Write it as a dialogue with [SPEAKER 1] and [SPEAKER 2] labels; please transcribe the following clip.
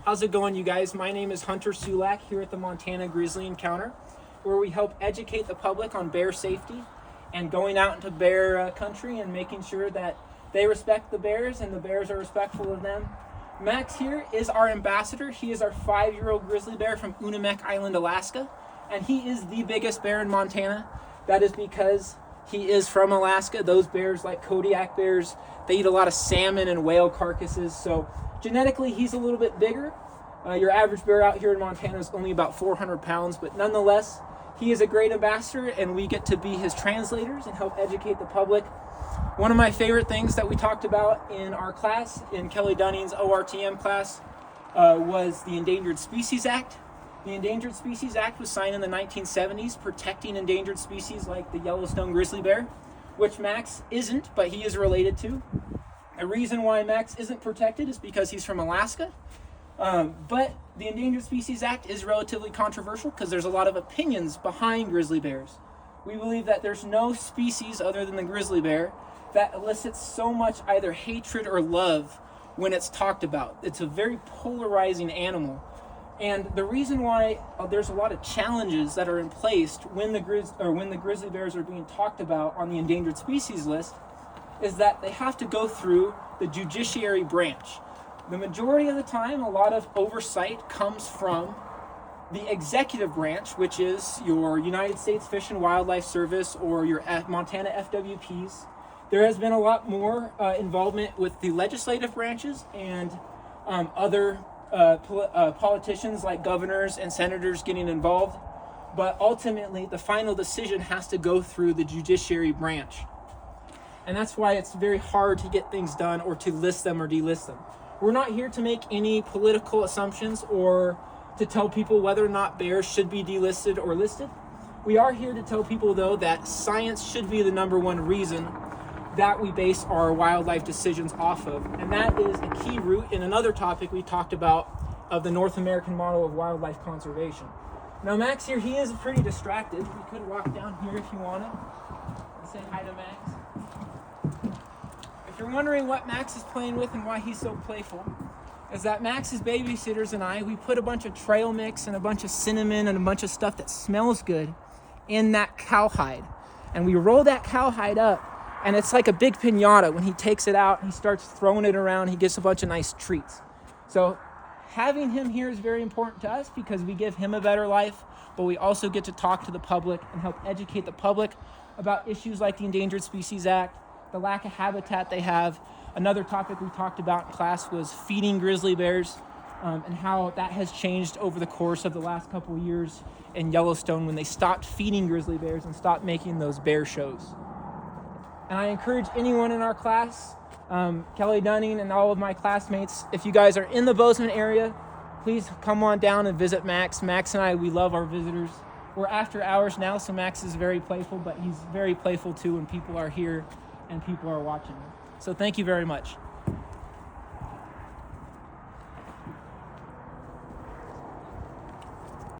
[SPEAKER 1] How's it going, you guys? My name is Hunter Sulak here at the Montana Grizzly Encounter, where we help educate the public on bear safety and going out into bear country and making sure that they respect the bears and the bears are respectful of them. Max here is our ambassador. He is our 5-year-old grizzly bear from Unimek Island, Alaska, and he is the biggest bear in Montana. That is because he is from Alaska. Those bears, like Kodiak bears, they eat a lot of salmon and whale carcasses, so genetically he's a little bit bigger. Your average bear out here in Montana is only about 400 pounds, but nonetheless, he is a great ambassador, and we get to be his translators and help educate the public. One of my favorite things that we talked about in our class, in Kelly Dunning's ORTM class, was the Endangered Species Act. The Endangered Species Act was signed in the 1970s, protecting endangered species like the Yellowstone grizzly bear, which Max isn't, but he is related to. The reason why Max isn't protected is because he's from Alaska. But the Endangered Species Act is relatively controversial because there's a lot of opinions behind grizzly bears. We believe that there's no species other than the grizzly bear that elicits so much either hatred or love when it's talked about. It's a very polarizing animal. And the reason why there's a lot of challenges that are in place when the grizzly bears are being talked about on the endangered species list is that they have to go through the judiciary branch. The majority of the time, a lot of oversight comes from the executive branch, which is your United States Fish and Wildlife Service or your Montana FWPs. There has been a lot more involvement with the legislative branches and other politicians like governors and senators getting involved. But ultimately, the final decision has to go through the judiciary branch. And that's why it's very hard to get things done or to list them or delist them. We're not here to make any political assumptions or to tell people whether or not bears should be delisted or listed. We are here to tell people, though, that science should be the number one reason that we base our wildlife decisions off of. And that is a key root in another topic we talked about of the North American model of wildlife conservation. Now, Max here, he is pretty distracted. You could walk down here if you wanted and say hi to Max. If you're wondering what Max is playing with and why he's so playful, is that Max's babysitters and we put a bunch of trail mix and a bunch of cinnamon and a bunch of stuff that smells good in that cowhide. And we roll that cowhide up, and it's like a big piñata. When he takes it out, he starts throwing it around, he gets a bunch of nice treats. So having him here is very important to us because we give him a better life, but we also get to talk to the public and help educate the public about issues like the Endangered Species Act, the lack of habitat they have. Another topic we talked about in class was feeding grizzly bears and how that has changed over the course of the last couple of years in Yellowstone when they stopped feeding grizzly bears and stopped making those bear shows. And I encourage anyone in our class, Kelly Dunning and all of my classmates, if you guys are in the Bozeman area, please come on down and visit Max. Max and I, we love our visitors. We're after hours now, so Max is very playful, but he's very playful too when people are here and people are watching. So thank you very much.